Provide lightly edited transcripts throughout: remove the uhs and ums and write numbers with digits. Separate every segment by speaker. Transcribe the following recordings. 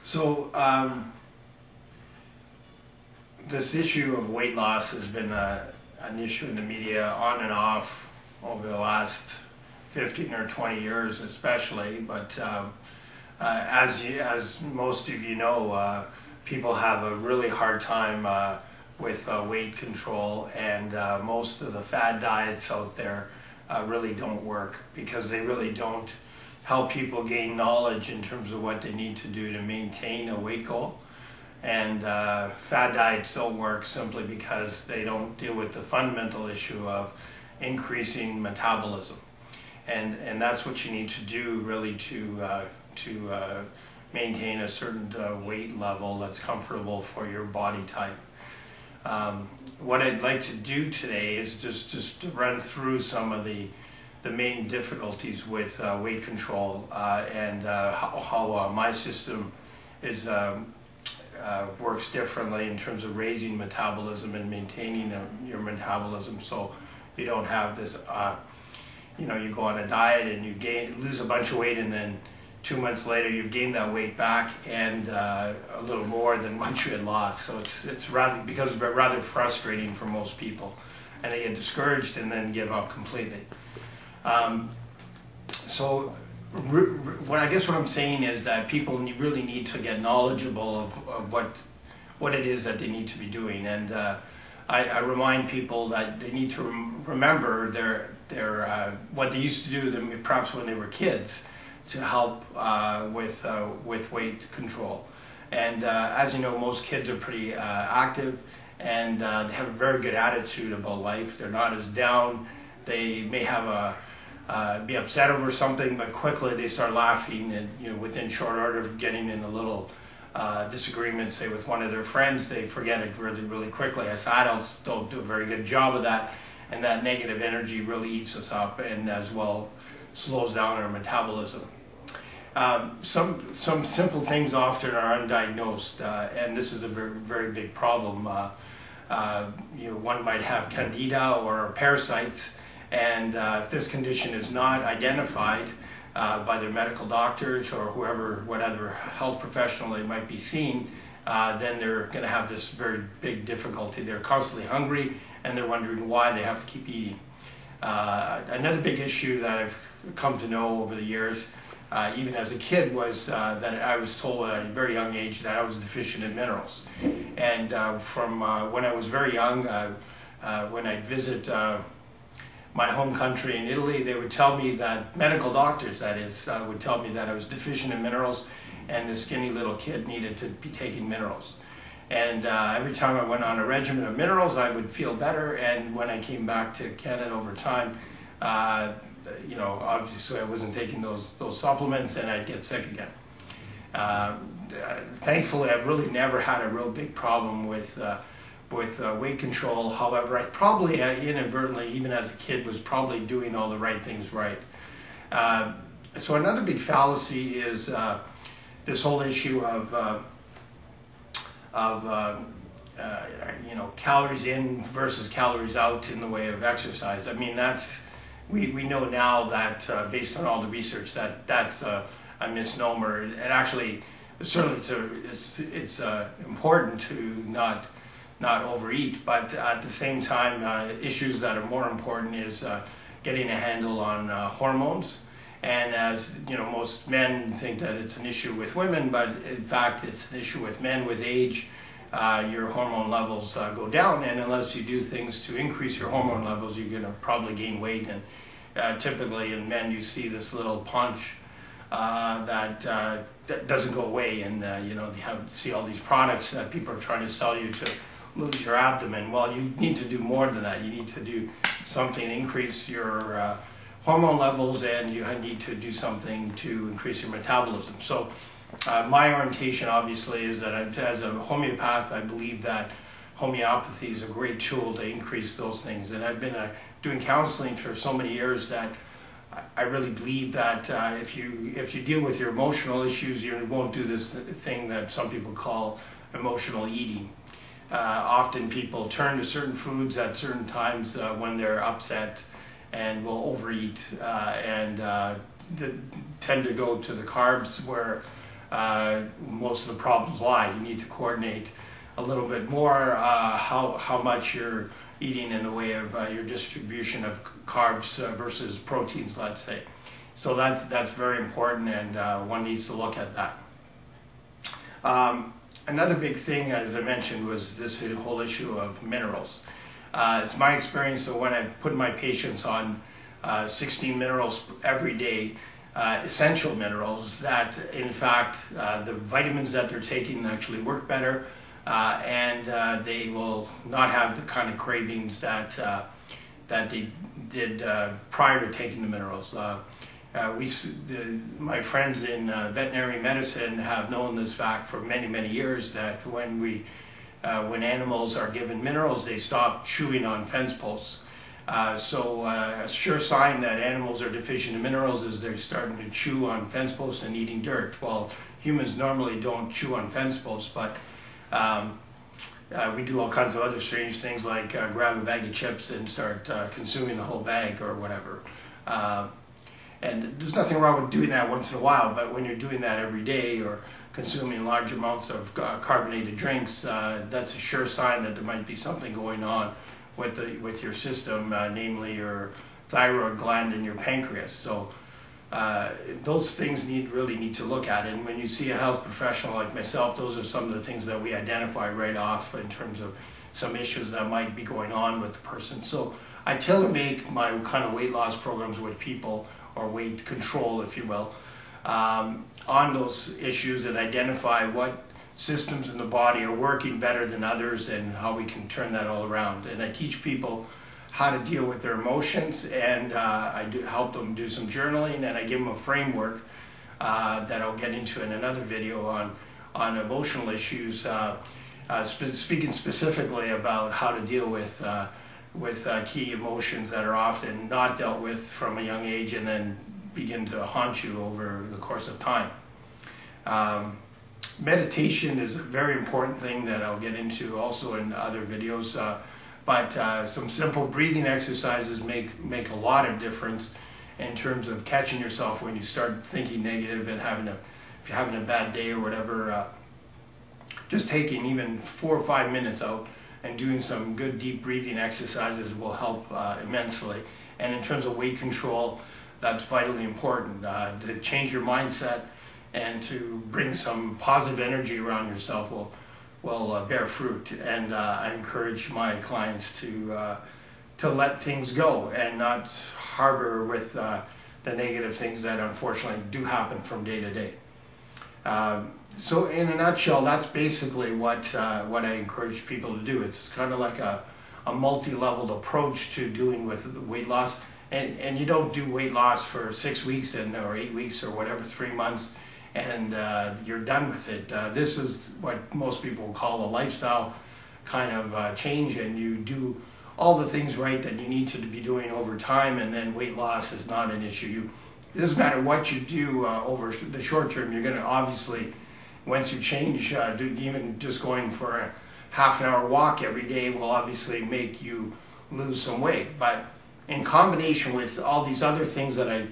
Speaker 1: So this issue of weight loss has been an issue in the media on and off over the last 15 or 20 years especially, but as most of you know, people have a really hard time with weight control, and most of the fad diets out there really don't work because they really don't help people gain knowledge in terms of what they need to do to maintain a weight goal. And fad diets don't work simply because they don't deal with the fundamental issue of increasing metabolism. And that's what you need to do really to maintain a certain weight level that's comfortable for your body type. What I'd like to do today is just to run through some of the main difficulties with weight control and how my system is works differently in terms of raising metabolism and maintaining your metabolism, so you don't have this you go on a diet and you lose a bunch of weight, and then 2 months later you've gained that weight back and a little more than what you had lost. So it's rather frustrating for most people, and they get discouraged and then give up completely. So what I'm saying is that people really need to get knowledgeable of what it is that they need to be doing, and I remind people that they need to remember their what they used to do perhaps when they were kids to help with weight control. And as you know, most kids are pretty active, and they have a very good attitude about life. They're not as down. They may have be upset over something, but quickly they start laughing, and within short order of getting in a little disagreement, say with one of their friends, they forget it really quickly. As adults don't do a very good job of that, and that negative energy really eats us up, and as well slows down our metabolism. Some simple things often are undiagnosed, and this is a very big problem. One might have candida or parasites, and if this condition is not identified by their medical doctors or whatever health professional they might be seeing, then they're going to have this very big difficulty. They're constantly hungry, and they're wondering why they have to keep eating. Another big issue that I've come to know over the years, even as a kid, was that I was told at a very young age that I was deficient in minerals. And from when I was very young, when I'd visit my home country in Italy, they would tell me that, medical doctors that is, would tell me that I was deficient in minerals, and this skinny little kid needed to be taking minerals. And every time I went on a regimen of minerals, I would feel better, and when I came back to Canada over time, obviously I wasn't taking those supplements, and I'd get sick again. Thankfully, I've really never had a real big problem with weight control. However, I probably inadvertently, even as a kid, was probably doing all the right things right. So another big fallacy is this whole issue of calories in versus calories out in the way of exercise. I mean, we know now that based on all the research that's a misnomer. And actually, certainly it's important to not overeat, but at the same time, issues that are more important is getting a handle on hormones. And as you know, most men think that it's an issue with women, but in fact it's an issue with men. With age, your hormone levels go down, and unless you do things to increase your hormone levels, you're going to probably gain weight. And typically in men, you see this little punch that doesn't go away, and you see all these products that people are trying to sell you to lose your abdomen. Well, you need to do more than that. You need to do something to increase your hormone levels, and you need to do something to increase your metabolism. So my orientation obviously is that as a homeopath, I believe that homeopathy is a great tool to increase those things. And I've been doing counseling for so many years that I really believe that if you deal with your emotional issues, you won't do this thing that some people call emotional eating. Often people turn to certain foods at certain times when they're upset, and will overeat and tend to go to the carbs where most of the problems lie. You need to coordinate a little bit more how much you're eating in the way of your distribution of carbs versus proteins, let's say. So that's very important, and one needs to look at that. Another big thing, as I mentioned, was this whole issue of minerals. It's my experience that when I put my patients on 16 minerals every day, essential minerals, that in fact the vitamins that they're taking actually work better, and they will not have the kind of cravings that they did prior to taking the minerals. My friends in veterinary medicine have known this fact for many, many years, that when animals are given minerals, they stop chewing on fence posts. So a sure sign that animals are deficient in minerals is they're starting to chew on fence posts and eating dirt. Well, humans normally don't chew on fence posts, but we do all kinds of other strange things, like grab a bag of chips and start consuming the whole bag or whatever. And there's nothing wrong with doing that once in a while, but when you're doing that every day or consuming large amounts of carbonated drinks, that's a sure sign that there might be something going on with your system, namely your thyroid gland and your pancreas. So those things really need to look at it. And when you see a health professional like myself, those are some of the things that we identify right off in terms of some issues that might be going on with the person. So I tailor-make my kind of weight loss programs with people, or weight control, if you will, on those issues, and identify what systems in the body are working better than others and how we can turn that all around. And I teach people how to deal with their emotions, and I do help them do some journaling, and I give them a framework that I'll get into in another video on emotional issues, speaking specifically about how to deal with key emotions that are often not dealt with from a young age and then begin to haunt you over the course of time. Meditation is a very important thing that I'll get into also in other videos, but some simple breathing exercises make a lot of difference in terms of catching yourself when you start thinking negative and if you're having a bad day or whatever. Just taking even 4 or 5 minutes out and doing some good deep breathing exercises will help immensely. And in terms of weight control, that's vitally important, to change your mindset and to bring some positive energy around yourself will bear fruit. And I encourage my clients to let things go and not harbor with the negative things that unfortunately do happen from day to day. So in a nutshell, that's basically what I encourage people to do. It's kind of like a multi-leveled approach to dealing with weight loss. And you don't do weight loss for 6 weeks or 8 weeks or whatever, 3 months, and you're done with it. This is what most people call a lifestyle kind of change, and you do all the things right that you need to be doing over time, and then weight loss is not an issue. It doesn't matter what you do over the short term. You're going to obviously, once you change, even just going for a half-an-hour walk every day will obviously make you lose some weight. But in combination with all these other things that I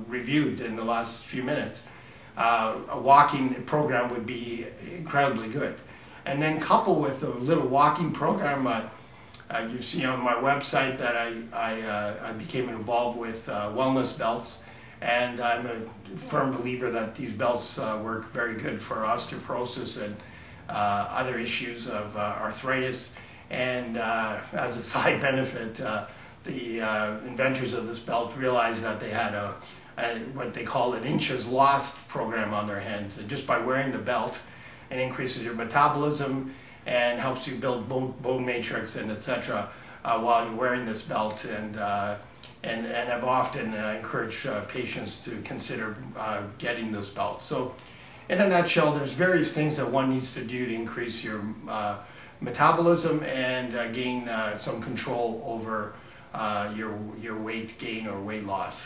Speaker 1: reviewed in the last few minutes, a walking program would be incredibly good. And then coupled with a little walking program, you see on my website that I became involved with wellness belts, and I'm a firm believer that these belts work very good for osteoporosis and other issues of arthritis. And as a side benefit, the inventors of this belt realized that they had what they call an inches lost program on their hands. And just by wearing the belt, it increases your metabolism and helps you build bone matrix and etc. While you're wearing this belt. And I've often encouraged patients to consider getting this belt. So in a nutshell, there's various things that one needs to do to increase your metabolism and gain some control over your weight gain or weight loss.